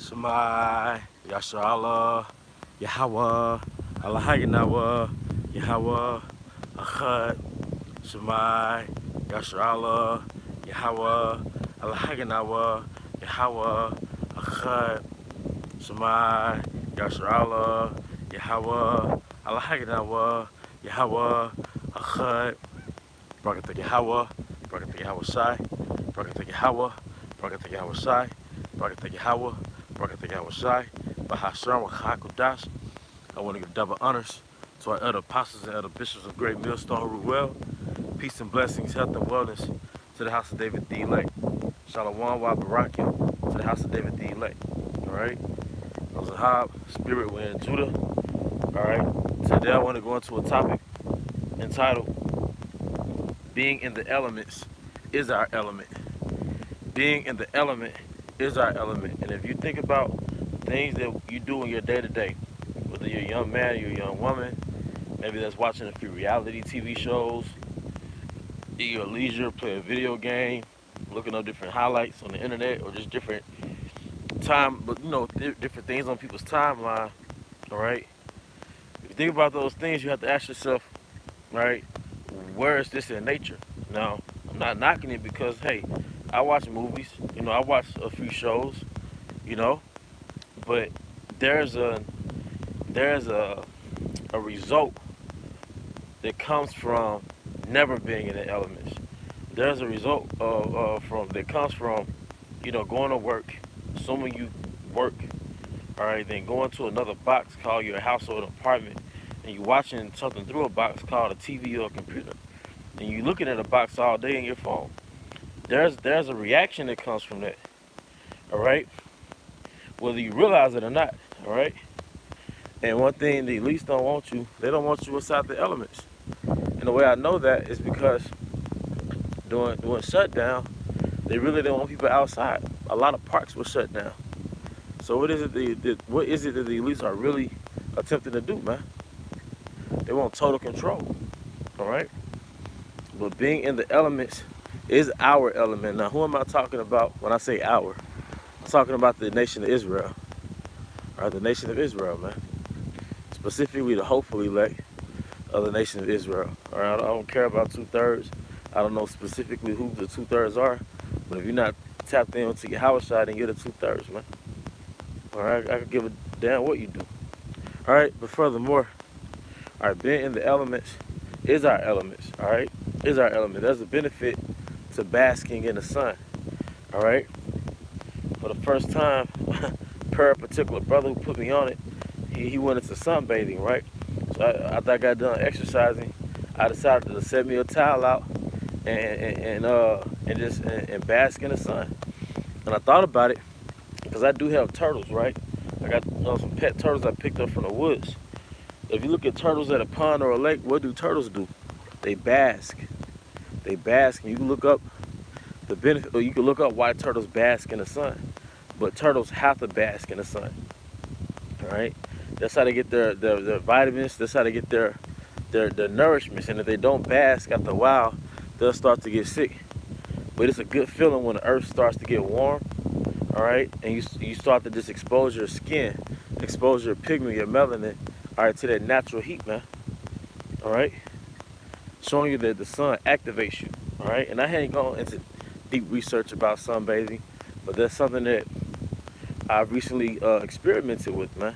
Shemai, Yasharallah, Yahweh, Allahayinawa, Yahweh, Achad, Shemai, Yasharallah, Yahweh, Allahayinawa, Yahweh, Achad, Shemai, Yasharallah, Yahweh, Allahayinawa, Yahweh, Achad, Brakatah Yahweh, Brakatah Yahweh Shai, Brakatah Yahweh, Brakatah Yahweh Shai, Brakatah Yahweh, Brakatah Yahweh Shai, Bahashem Wachakudash. I want to give double honors to our elder apostles and elder bishops of Great Millstone who rule well. Peace and blessings, health and wellness to the house of David the elect. Shalom wa barakim to the house of David the elect. Alright? Zahab, spirit, we're in Judah. Alright? Today I want to go into a topic entitled Being in the Elements is Our Element. Being in the element is our element. And if you think about things that you do in your day-to-day, whether you're a young man, you're a young woman, maybe that's watching a few reality TV shows, at your leisure, play a video game, looking up different highlights on the internet, or just different different things on people's timeline, all right? If you think about those things, you have to ask yourself, right, where is this in nature? Now, I'm not knocking it because, hey, I watch movies, I watch a few shows, you know, but there's a result that comes from never being in the elements. There's a result that comes from, going to work, assuming you work, all right, then going to another box called your house or an apartment, and you watching something through a box called a TV or a computer, and you looking at a box all day in your phone. There's a reaction that comes from that, all right, whether you realize it or not, all right. And one thing the elites don't want you, they don't want you inside the elements. And the way I know that is because during shutdown, they really didn't want people outside. A lot of parks were shut down. So what is it that the elites are really attempting to do, man? They want total control, all right. But being in the elements is our element. Now, who am I talking about when I say our? I'm talking about the nation of Israel. All right, the nation of Israel, man. Specifically the hopeful elect of the nation of Israel. All right, I don't care about 2/3. I don't know specifically who the 2/3 are, but if you're not tapped into your house side, then you're the 2/3, man. All right, I could give a damn what you do. All right, but furthermore, all right, being in the elements is our elements. All right, is our element. There's a benefit to basking in the sun. All right, for the first time, per a particular brother who put me on it, he went into sunbathing, right? So after I got done exercising, I decided to set me a towel out and bask in the sun. And I thought about it because I do have turtles, right? I got some pet turtles I picked up from the woods. If you look at turtles at a pond or a lake, what do turtles do? They bask. They bask, and you can look up the benefit, or you can look up why turtles bask in the sun. But turtles have to bask in the sun. All right, that's how they get their vitamins. That's how they get their nourishment. And if they don't bask after a while, they'll start to get sick. But it's a good feeling when the earth starts to get warm. All right, and you start to just expose your skin, expose your pigment, your melanin, all right, to that natural heat, man. All right, showing you that the sun activates you. All right, and I ain't gone into deep research about sunbathing, but that's something that I've recently experimented with, man.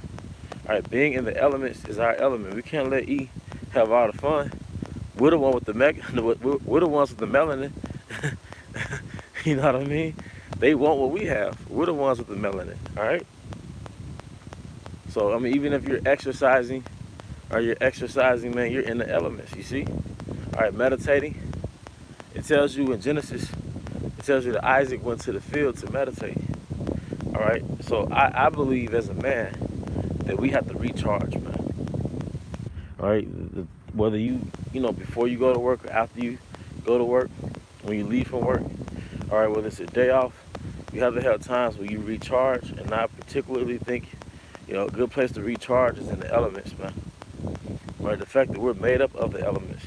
All right, being in the elements is our element. We can't let E have all the fun. We're the one with the we're the ones with the melanin. You know what I mean? They want what we have. We're the ones with the melanin. All right. So I mean, even if you're exercising, man, you're in the elements. You see? All right, meditating. It tells you in Genesis. It tells you that Isaac went to the field to meditate. All right. So I believe as a man that we have to recharge, man. All right. Whether before you go to work or after you go to work, when you leave from work, all right, whether it's a day off, you have to have times where you recharge. And I particularly think, a good place to recharge is in the elements, man. All right, the fact that we're made up of the elements.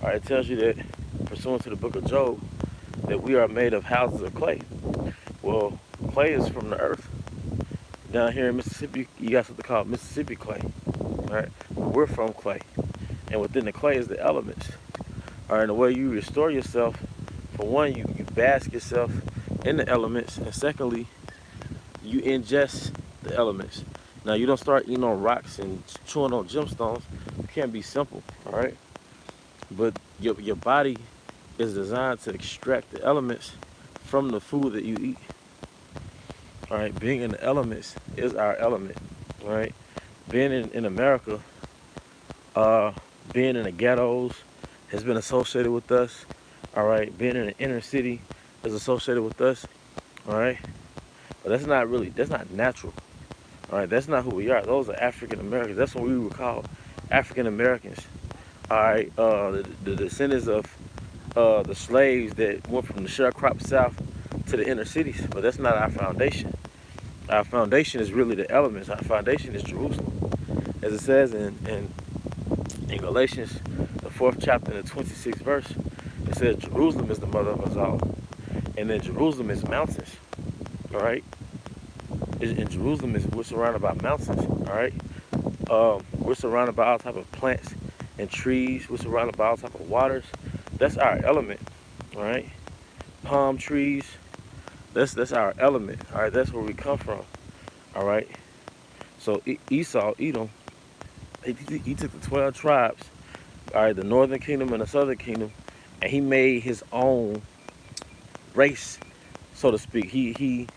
All right, it tells you that, pursuant to the book of Job, that we are made of houses of clay. Well, clay is from the earth. Down here in Mississippi, you got something called Mississippi clay. All right, we're from clay, and within the clay is the elements. All right, and the way you restore yourself, for one, you bask yourself in the elements, and secondly, you ingest the elements. Now, you don't start eating on rocks and chewing on gemstones. It can't be simple, all right? But your body is designed to extract the elements from the food that you eat. All right, being in the elements is our element. All right, being in America, uh, being in the ghettos has been associated with us. All right, being in the inner city is associated with us. All right, but that's not natural. All right, that's not who we are. Those are African Americans. That's what we would call African Americans. All right, the descendants of the slaves that went from the sharecropped South to the inner cities. But that's not our foundation. Our foundation is really the elements. Our foundation is Jerusalem. As it says in Galatians, the 4th chapter and the 26th verse, it says Jerusalem is the mother of us all. And then Jerusalem is mountains. All right? And Jerusalem we're surrounded by mountains. All right? We're surrounded by all type of plants and trees. We're surrounded by all type of waters. That's our element. All right? Palm trees. That's our element. All right? That's where we come from. All right? So Esau, Edom, he took the 12 tribes, all right, the northern kingdom and the southern kingdom, and he made his own race, so to speak. He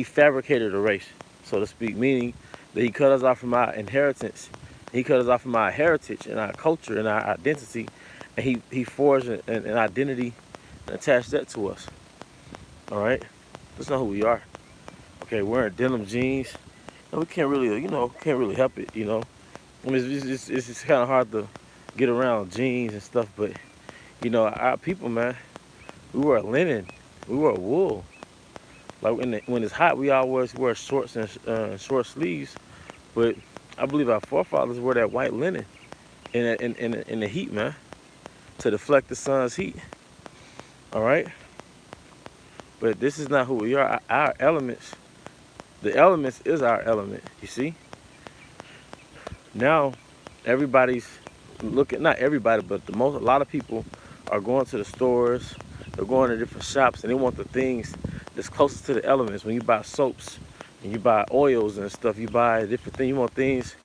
fabricated a race, so to speak, meaning that he cut us off from our inheritance. He cut us off from our heritage and our culture and our identity, and he forged an identity and attached that to us. All right, that's not who we are. Okay, wearing denim jeans, and we can't really, can't really help it. I mean, it's just kind of hard to get around jeans and stuff, but our people, man, we wear linen, we wear wool. Like when it's hot, we always wear shorts and short sleeves. But I believe our forefathers wore that white linen in the heat, man, to deflect the sun's heat. All right. But this is not who we are. Our elements, the elements is our element. You see. Now, everybody's looking. Not everybody, but a lot of people are going to the stores. They're going to different shops, and they want the things that's closest to the elements. When you buy soaps and you buy oils and stuff, you buy different things. You want things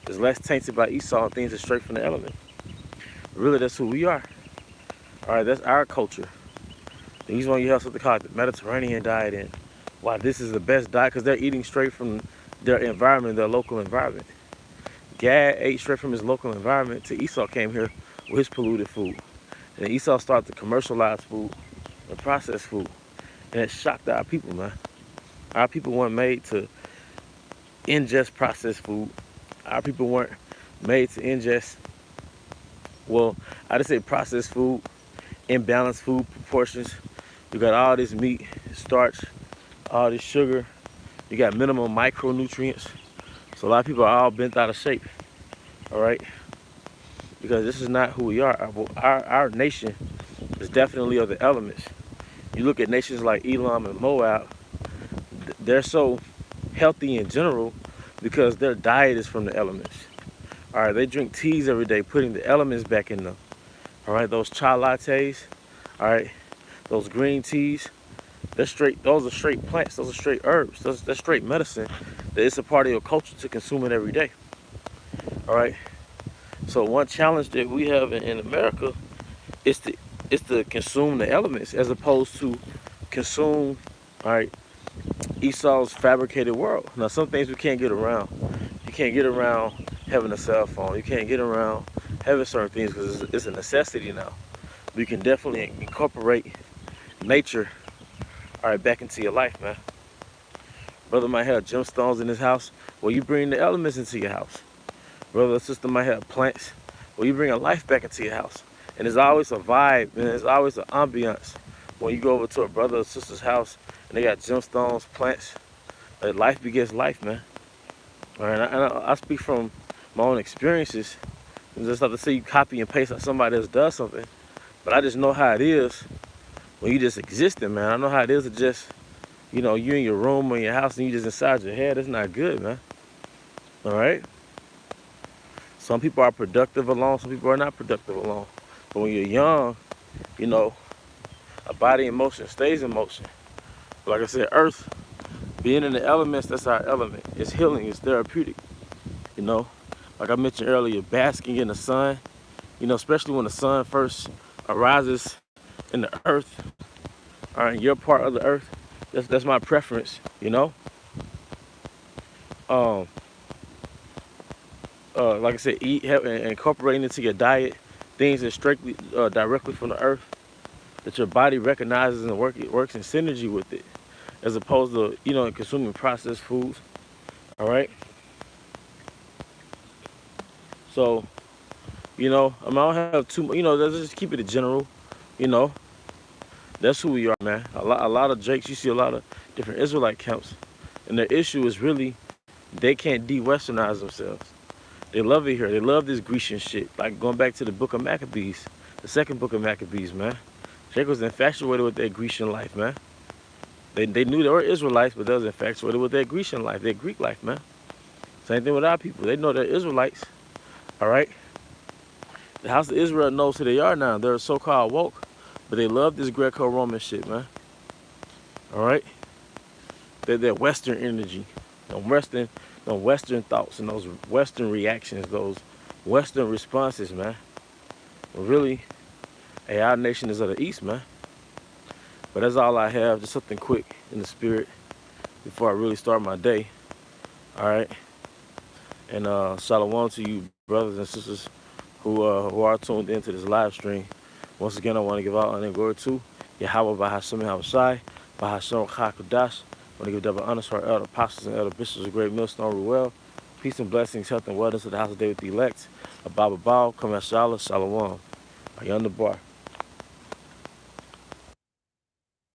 that's less tainted by Esau and things that's straight from the element. Really, that's who we are. All right, that's our culture. The reason why you have something called the Mediterranean diet, and why this is the best diet, because they're eating straight from their environment, their local environment. Gad ate straight from his local environment till Esau came here with his polluted food. And Esau started to commercialize food and process food. And it shocked our people, man. Our people weren't made to ingest processed food. Our people weren't made to ingest, well, I just say processed food, imbalanced food proportions. You got all this meat, starch, all this sugar. You got minimum micronutrients. So a lot of people are all bent out of shape, all right? Because this is not who we are. Our nation is definitely of the elements. You look at nations like Elam and Moab, they're so healthy in general because their diet is from the elements. All right, they drink teas every day, putting the elements back in them. All right, those chai lattes, all right, those green teas, those are straight plants, those are straight herbs, that's straight medicine. That it's a part of your culture to consume it every day. All right. So one challenge that we have in America is to consume the elements as opposed to consume, all right, Esau's fabricated world. Now some things we can't get around. You can't get around having a cell phone. You can't get around having certain things because it's a necessity now. We can definitely incorporate nature, all right, back into your life, man. Brother might have gemstones in his house. Well, you bring the elements into your house. Brother or sister might have plants. Well, you bring a life back into your house. And there's always a vibe and there's always an ambiance when you go over to a brother or sister's house and they got gemstones, plants. Life begets life, man. All right, I speak from my own experiences. It's just not to say you copy and paste like somebody else does something, but I just know how it is when you just existing, man. I know how it is to just You know, you in your room or in your house and you just inside your head. That's not good, man. All right. Some people are productive alone. Some people are not productive alone. But when you're young, you know, a body in motion stays in motion. Like I said, Earth, being in the elements, that's our element. It's healing. It's therapeutic. You know, like I mentioned earlier, basking in the sun. You know, especially when the sun first arises in the Earth or in your part of the Earth. That's my preference. You know. Um, like I said, eat and incorporating into your diet things that strictly directly from the earth that your body recognizes and works in synergy with it, as opposed to consuming processed foods. All right, so I don't have too much. Let's just keep it a general. You know, that's who we are, man. A lot of Jakes. You see a lot of different Israelite camps, and the issue is really they can't de-Westernize themselves. They love it here. They love this Grecian shit. Like going back to the book of Maccabees, the second book of Maccabees, man. Jake was infatuated with their Grecian life, man. They knew they were Israelites, but they was infatuated with their Grecian life, their Greek life, man. Same thing with our people. They know they're Israelites, all right? The house of Israel knows who they are now. They're so-called woke, but they love this Greco-Roman shit, man. All right? They're Western energy, the Western thoughts and those Western reactions, those Western responses, man. But really, hey, our nation is of the East, man. But that's all I have. Just something quick in the spirit before I really start my day. All right. And shalom to you, brothers and sisters who are tuned into this live stream. Once again, I want to give out honor and glory to Yahweh Bahashim Havashai, Bahashim Chakadash. I want to give double honor to our elder apostles and elder bishops of Great Millstone Ruel. Peace and blessings, health and wellness to the house of David the elect. Ababa Bao, Kamashalla, Shalom. Ayanda Bar.